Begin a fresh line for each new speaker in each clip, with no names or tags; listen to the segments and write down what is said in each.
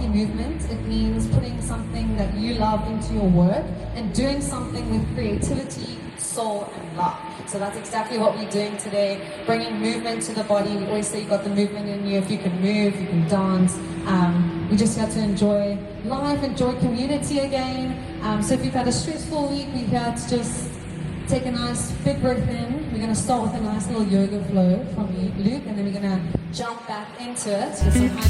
movement. It means putting something that you love into your work and doing something with creativity, soul, and love. So that's exactly what we're doing today, bringing movement to the body. We always say you've got the movement in you. If you can move, you can dance. We just got to enjoy life, enjoy community again. So if you've had a stressful week, we're here to just take a nice big breath in. We're going to start with a nice little yoga flow from Luke, and then we're going to jump back into it with some
high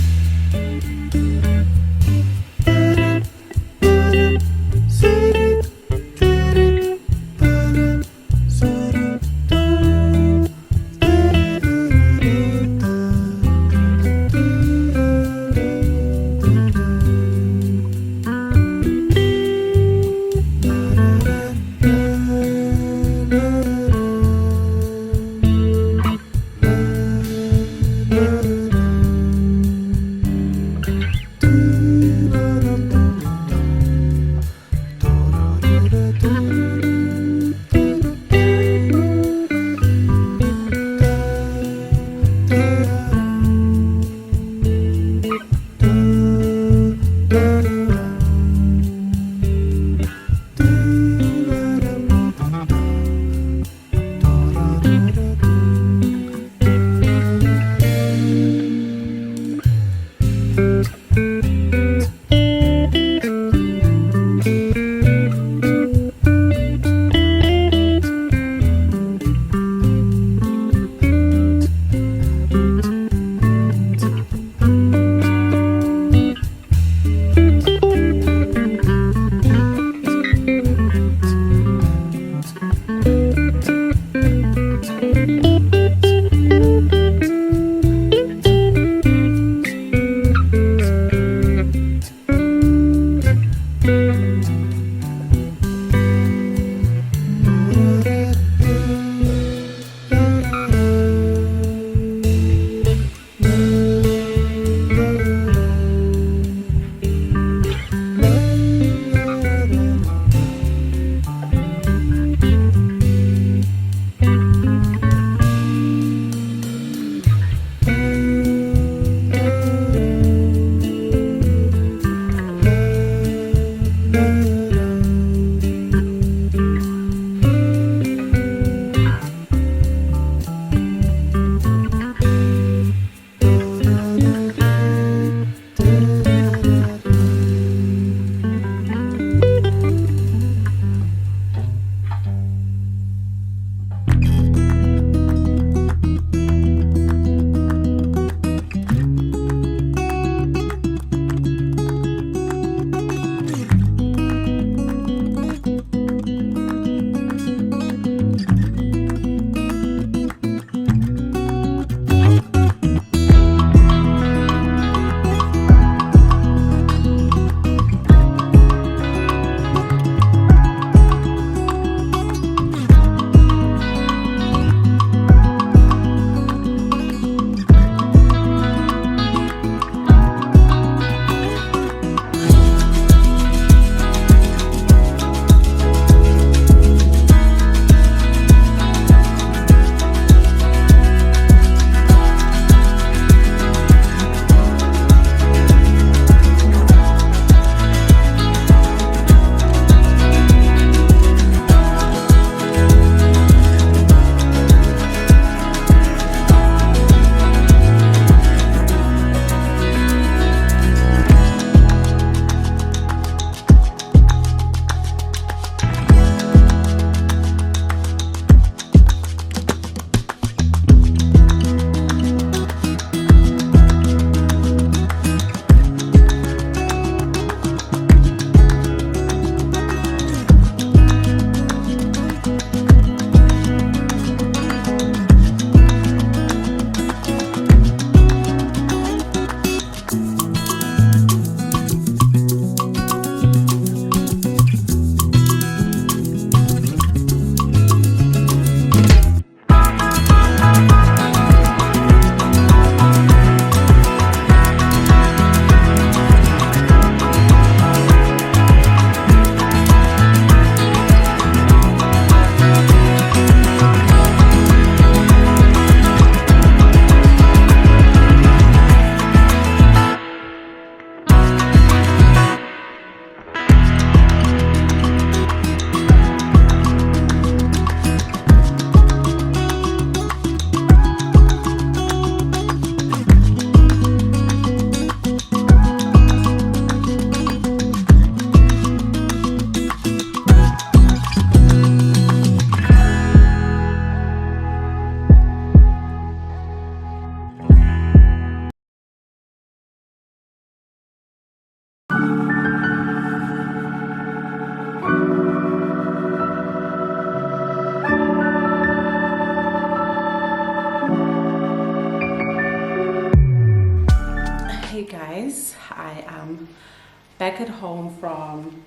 back at home from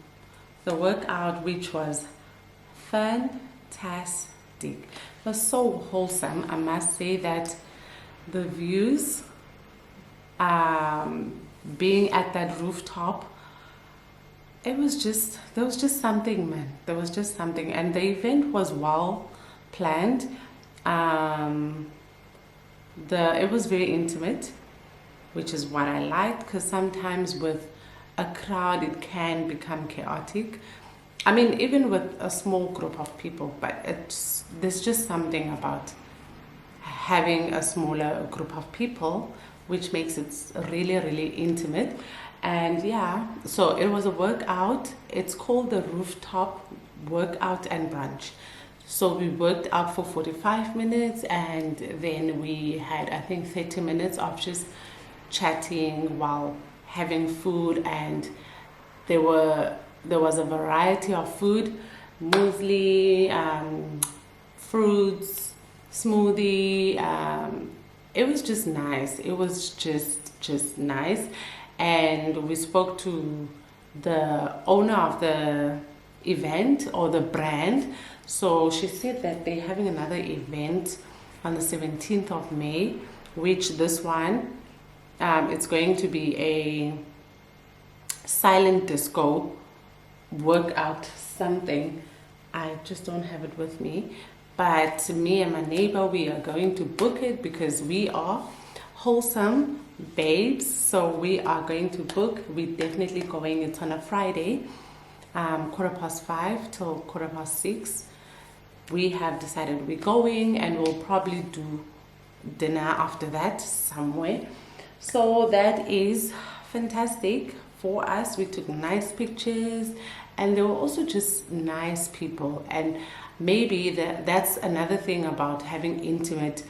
the workout, which was fantastic. It was so wholesome. I must say that the views, being at that rooftop, there was just something, man. There was just something, and the event was well planned. It was very intimate, which is what I liked, because sometimes with a crowd it can become chaotic. I mean, even with a small group of people, but there's just something about having a smaller group of people which makes it really, really intimate. And yeah, so it was a workout. It's called the Rooftop Workout and Brunch. So we worked out for 45 minutes, and then we had, I think, 30 minutes of just chatting while having food. And there was a variety of food: muesli, fruits, smoothie. It was just nice. It was just nice. And we spoke to the owner of the event, or the brand. So she said that they're having another event on the 17th of May, which this one, it's going to be a silent disco workout something. I just don't have it with me, but me and my neighbor, we are going to book it because we are wholesome babes. So we are going to book. We're definitely going. It's on a Friday, 5:15 till 6:15. We have decided we're going, and we'll probably do dinner after that somewhere. So that is fantastic for us. We took nice pictures, and they were also just nice people. And maybe that's another thing about having intimate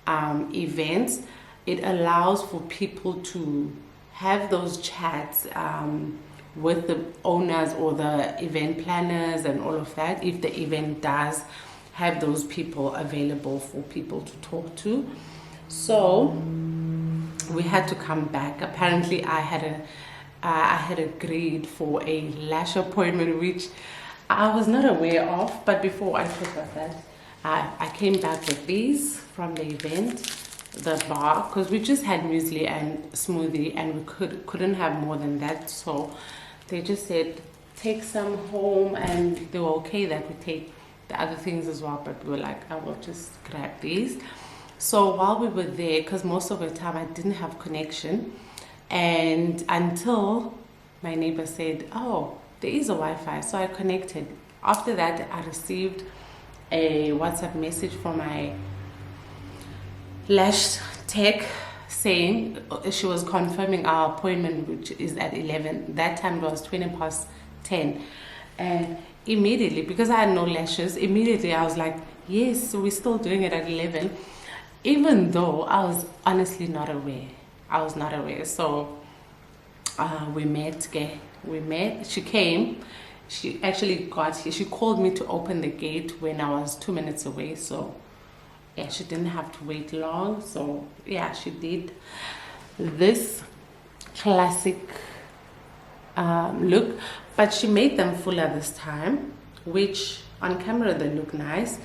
events. It allows for people to have those chats with the owners or the event planners and all of that, if the event does have those people available for people to talk to. So we had to come back. Apparently I had agreed for a lash appointment, which I was not aware of. But before I talk about that, I came back with these from the event, the bar, because we just had muesli and smoothie, and we couldn't have more than that. So they just said take some home, and they were okay that we take the other things as well, but we were like, I will just grab these. So while we were there, because most of the time I didn't have connection, and until my neighbor said, oh, there is a Wi-Fi, so I connected. After that, I received a WhatsApp message from my lash tech saying she was confirming our appointment, which is at 11. That time it was 10:20. And immediately, because I had no lashes, immediately I was like, yes, we're still doing it at 11, even though I was honestly not aware. I was not aware. So we met. She came. She actually got here. She called me to open the gate when I was 2 minutes away. So yeah, she didn't have to wait long. So yeah, she did this classic look, but she made them fuller this time, which on camera they look nice.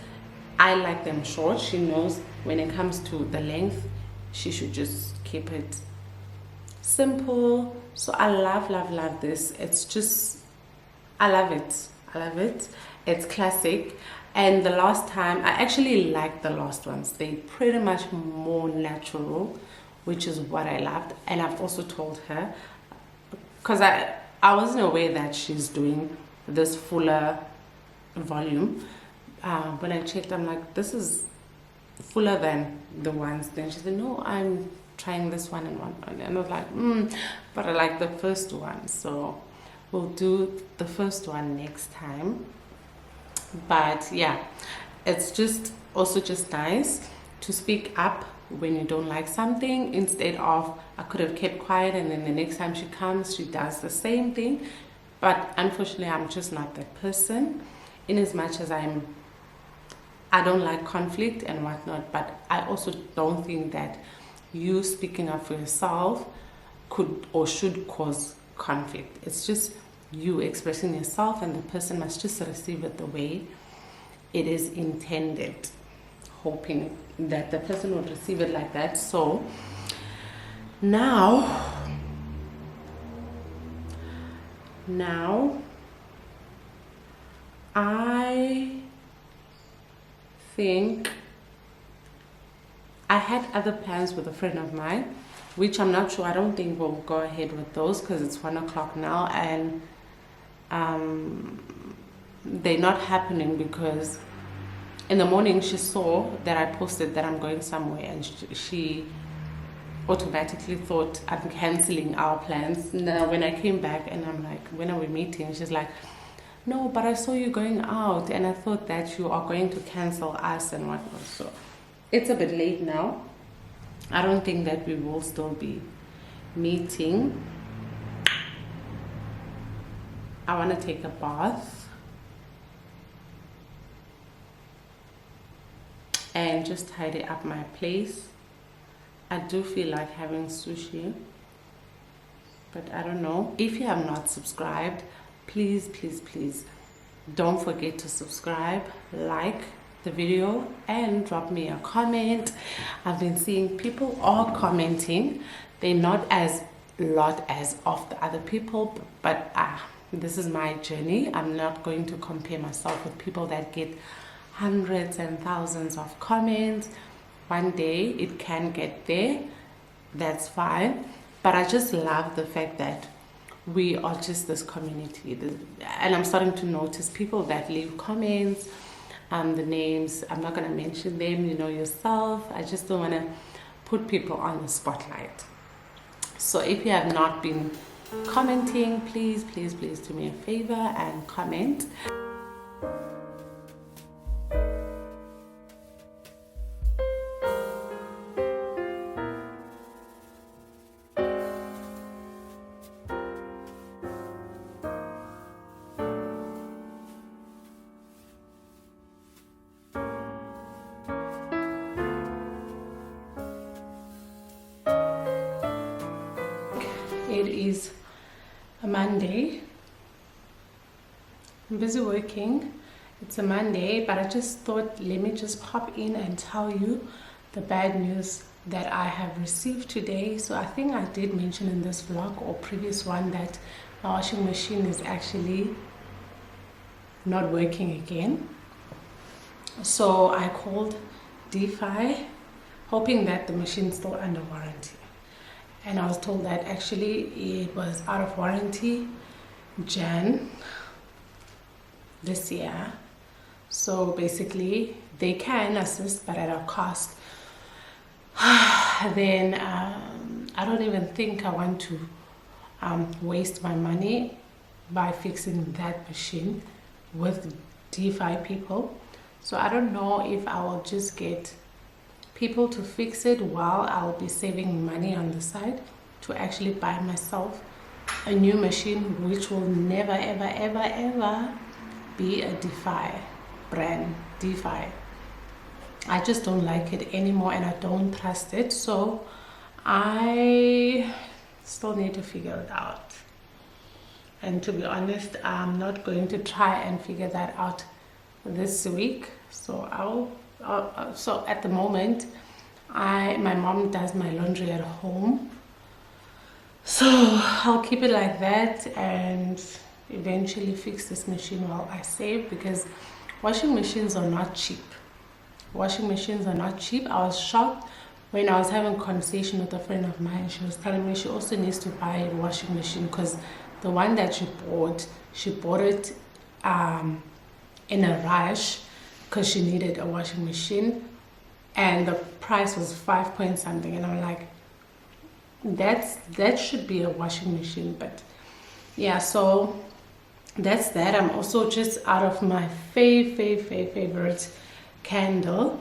I like them short. She knows when it comes to the length, she should just keep it simple. So I love this. It's just, I love it. It's classic. And the last time, I actually liked the last ones. They pretty much more natural, which is what I loved. And I've also told her, because I wasn't aware that she's doing this fuller volume. When I checked, I'm like, this is fuller than the ones. Then she said, no, I'm trying this one and one. And I was like, but I like the first one. So we'll do the first one next time. But yeah, it's just also just nice to speak up when you don't like something, instead of I could have kept quiet and then the next time she comes she does the same thing. But unfortunately I'm just not that person, in as much as I don't like conflict and whatnot. But I also don't think that you speaking up for yourself could or should cause conflict. It's just you expressing yourself, and the person must just receive it the way it is intended, hoping that the person would receive it like that. So now I think I had other plans with a friend of mine, which I'm not sure. I don't think we'll go ahead with those because it's 1 o'clock now, and they're not happening because in the morning she saw that I posted that I'm going somewhere, and she automatically thought I'm canceling our plans. Now when I came back and I'm like, when are we meeting? She's like, no, but I saw you going out and I thought that you are going to cancel us and whatnot. So it's a bit late now. I don't think that we will still be meeting. I want to take a bath and just tidy up my place. I do feel like having sushi, but I don't know. If you have not subscribed, please don't forget to subscribe, like the video, and drop me a comment. I've been seeing people are commenting. They're not as lot as of the other people, but this is my journey. I'm not going to compare myself with people that get hundreds and thousands of comments. One day it can get there, that's fine, but I just love the fact that we are just this community. And I'm starting to notice people that leave comments, the names, I'm not going to mention them, you know yourself. I just don't want to put people on the spotlight. So if you have not been commenting, please do me a favor and comment. It is a Monday. I'm busy working. It's a Monday, but I just thought, let me just pop in and tell you the bad news that I have received today. So I think I did mention in this vlog or previous one that my washing machine is actually not working again. So I called DeFi, hoping that the machine's still under warranty. And I was told that actually it was out of warranty Jan this year. So basically they can assist, but at a cost. Then I don't even think I want to waste my money by fixing that machine with DeFi people. So I don't know if I will just get people to fix it while I'll be saving money on the side to actually buy myself a new machine, which will never ever be a DeFi brand. DeFi, I just don't like it anymore and I don't trust it. So I still need to figure it out, and to be honest, I'm not going to try and figure that out this week. So so at the moment, my mom does my laundry at home, so I'll keep it like that and eventually fix this machine while I save, because washing machines are not cheap. Washing machines are not cheap. I was shocked when I was having a conversation with a friend of mine. She was telling me she also needs to buy a washing machine because the one that she bought it in a rush because she needed a washing machine, and the price was 5 point something, and I'm like, that should be a washing machine. But yeah, so that's that. I'm also just out of my favorite candle,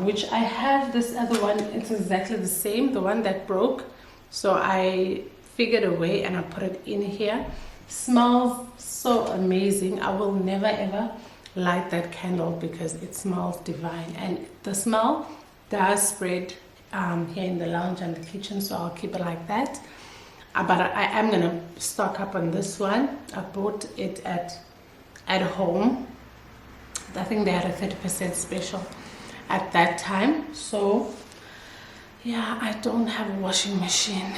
which I have this other one. It's exactly the same, the one that broke, so I figured a way and I put it in here. Smells so amazing. I will never ever light that candle because it smells divine, and the smell does spread here in the lounge and the kitchen, so I'll keep it like that. But I am gonna stock up on this one. I bought it at home. I think they had a 30% special at that time. So yeah, I don't have a washing machine,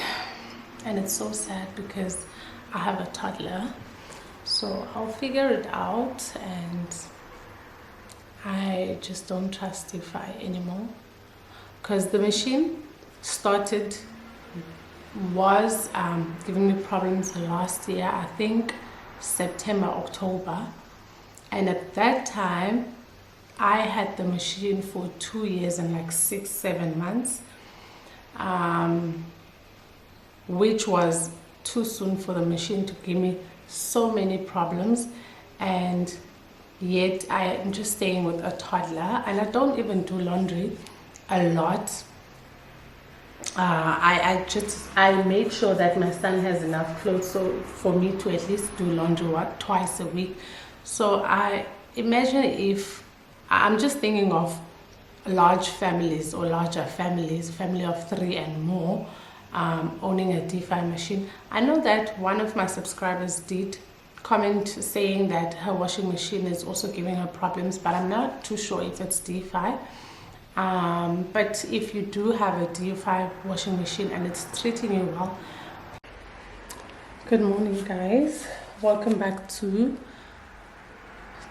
and it's so sad because I have a toddler. So I'll figure it out, and I just don't trust DeFi anymore, because the machine was giving me problems last year, I think September, October, and at that time I had the machine for 2 years and like 6-7 months, which was too soon for the machine to give me so many problems. And yet I am just staying with a toddler, and I don't even do laundry a lot. I made sure that my son has enough clothes so for me to at least do laundry twice a week. So I imagine if I'm just thinking of large families or larger families, family of 3 and more, owning a DeFi machine. I know that one of my subscribers did comment saying that her washing machine is also giving her problems, but I'm not too sure if it's DeFi. But if you do have a DeFi washing machine and it's treating you well. Good morning, guys. Welcome back to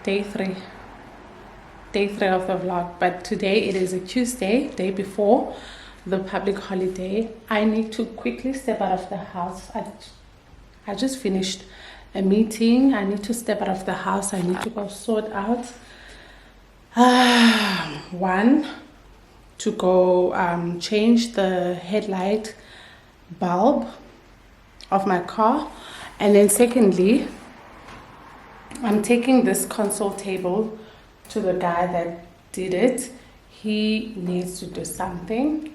day 3 of the vlog. But today it is a Tuesday, day before the public holiday. I need to quickly step out of the house. I just finished a meeting. I need to step out of the house. I need to go sort out one, to go change the headlight bulb of my car, and then secondly, I'm taking this console table to the guy that did it. He needs to do something.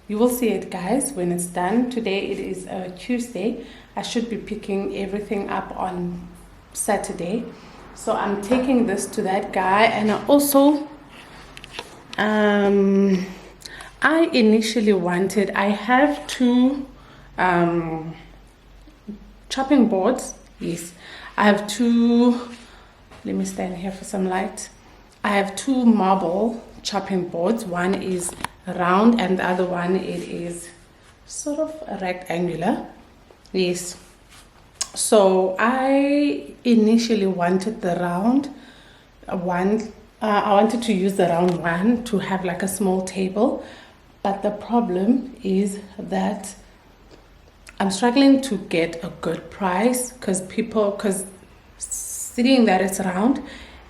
You will see it, guys, when it's done. Today it is a Tuesday. I should be picking everything up on Saturday. So I'm taking this to that guy, and I also I initially wanted, I have 2 chopping boards. Yes, I have 2, let me stand here for some light. I have 2 marble chopping boards. One is round and the other one, it is sort of rectangular. Yes, so I initially wanted the round one. I wanted to use the round one to have like a small table, but the problem is that I'm struggling to get a good price, because seeing that it's round,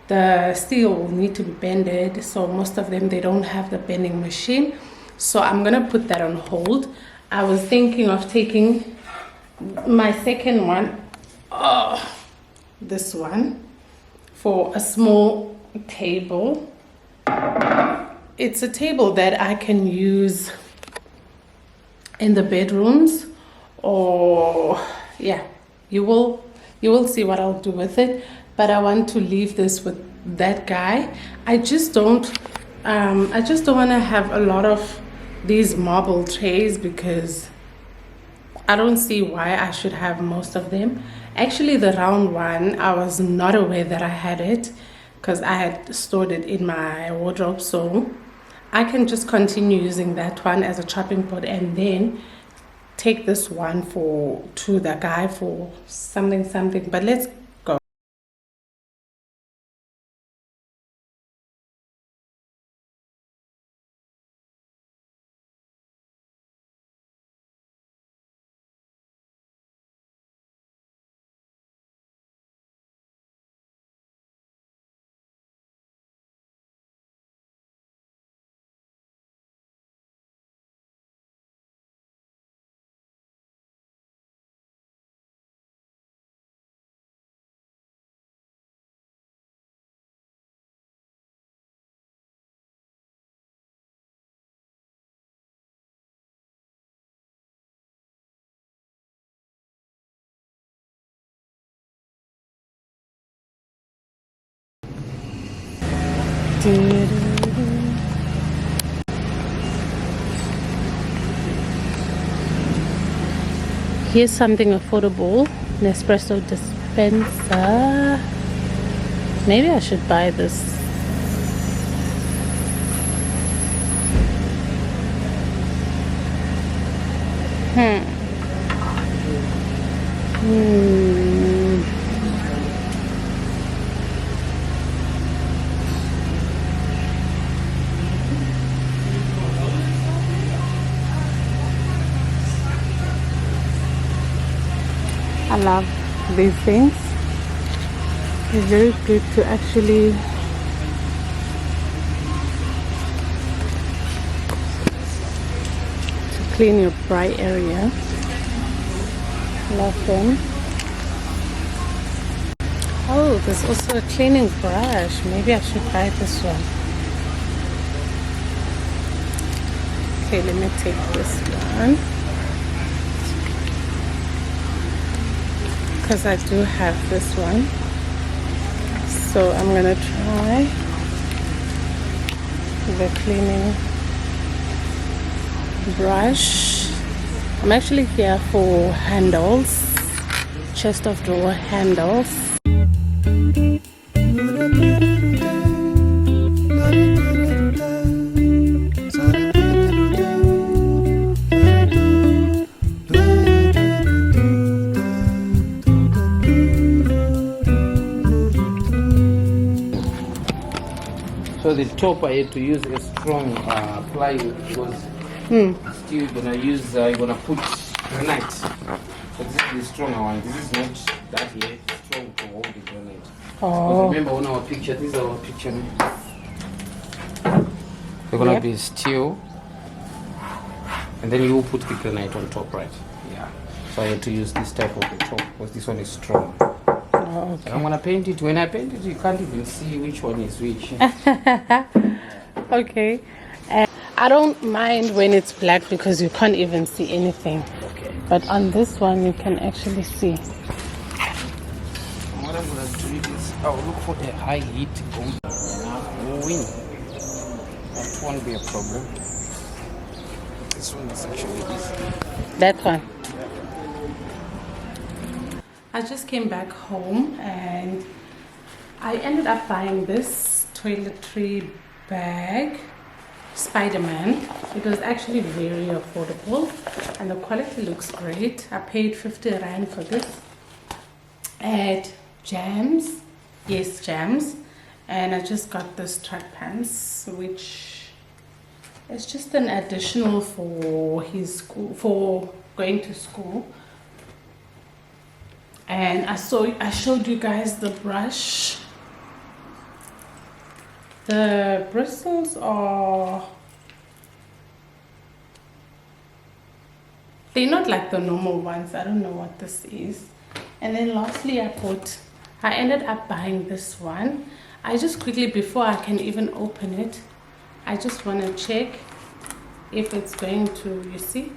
the steel will need to be bended, so most of them, they don't have the bending machine. So I'm gonna put that on hold. I was thinking of taking my second one, this one, for a small table. It's a table that I can use in the bedrooms, or yeah, you will see what I'll do with it. But I want to leave this with that guy. I just don't want to have a lot of these marble trays, because I don't see why I should have most of them. Actually, the round one, I was not aware that I had it, because I had stored it in my wardrobe. So I can just continue using that one as a chopping board, and then take this one to the guy for something. But let's go. Here's something affordable. Nespresso dispenser. Maybe I should buy this. I love these things. It's very good to actually clean your bright area. Love them. Oh, there's also a cleaning brush. Maybe I should buy this one. Okay, let me take this one, because I do have this one. So I'm gonna try the cleaning brush. I'm actually here for handles, chest of drawer handles.
So the top I had to use a strong plywood because still you're gonna use you're gonna put granite. So this is the stronger one. This is not that yet strong to hold the granite.
Oh.
Remember on our picture, this is our picture. They're gonna be steel, and then you will put the granite on top, right? Yeah. So I had to use this type of the top because this one is strong.
Oh, okay.
I'm gonna paint it. When I paint it, you can't even see which one is which.
Okay. I don't mind when it's black because you can't even see anything.
Okay.
But on this one, you can actually see.
What I'm gonna do is I'll look for a high heat going. That won't be a problem. This one is actually easy.
That one. I just came back home and I ended up buying this toiletry bag, Spider-Man. It was actually very affordable and the quality looks great. I paid 50 Rand for this at Jams. Yes, Jams. And I just got this track pants, which is just an additional for his school, for going to school. And I showed you guys the brush. The bristles are, they're not like the normal ones. I don't know what this is. And then lastly I ended up buying this one. I just quickly, before I can even open it, I just want to check if it's going to, you see,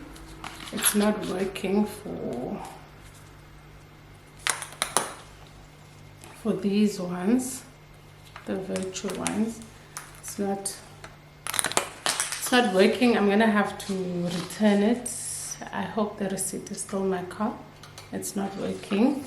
it's not working for these ones, the virtual ones. It's not working. I'm gonna have to return it. I hope the receipt is still in my car. It's not working.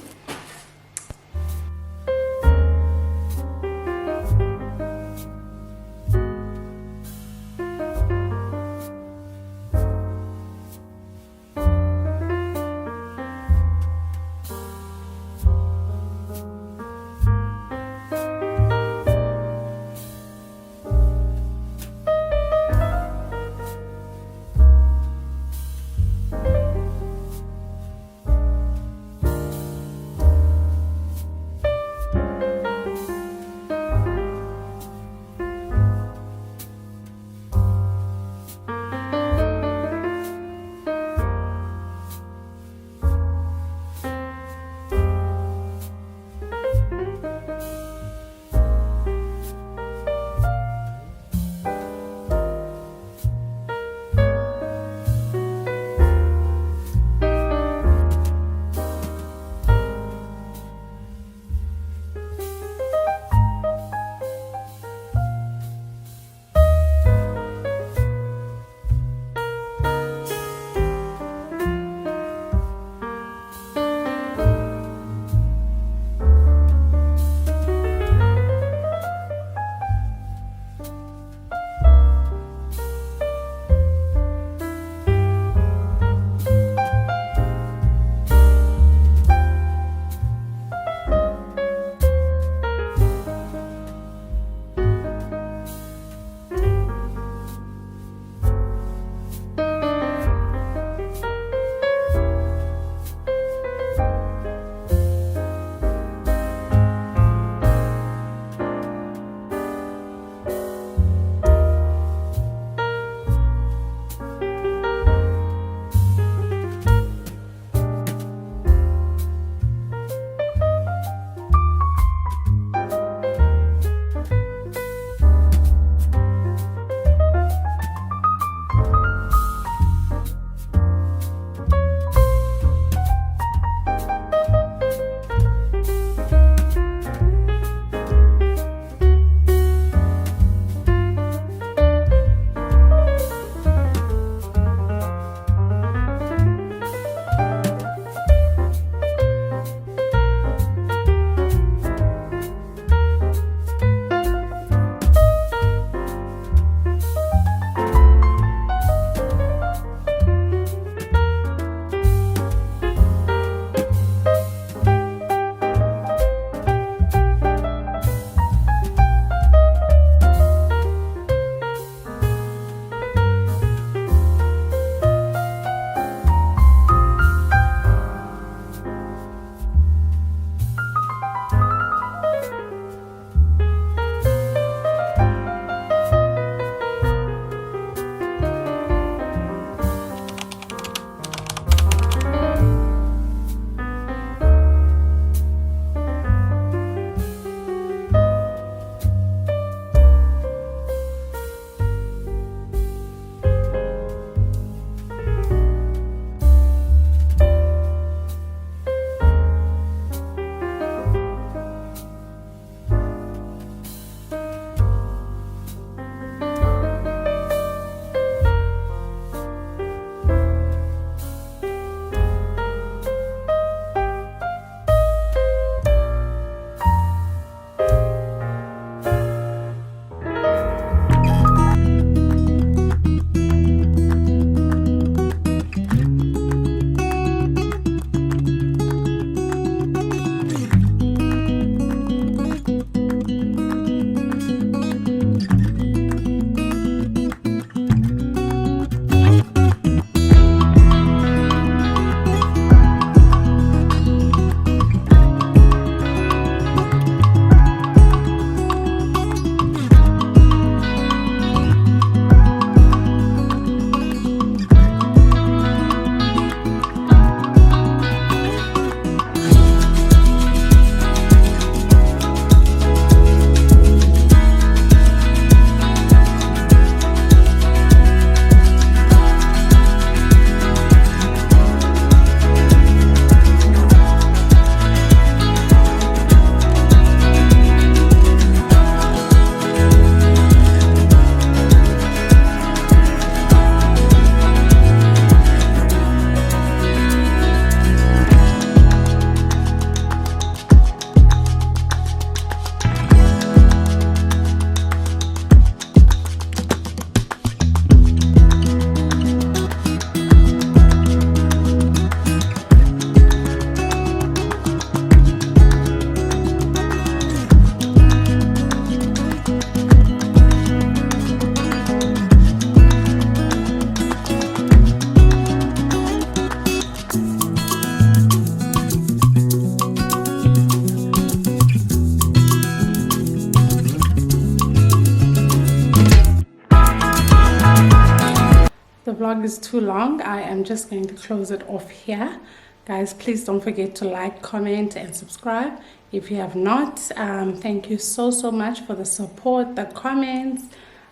vlog is too long, I am just going to close it off here. Guys, please don't forget to like, comment, and subscribe if you have not. Thank you so much for the support, the comments,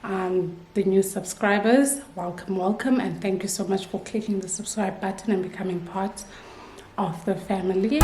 the new subscribers. Welcome, and thank you so much for clicking the subscribe button and becoming part of the family.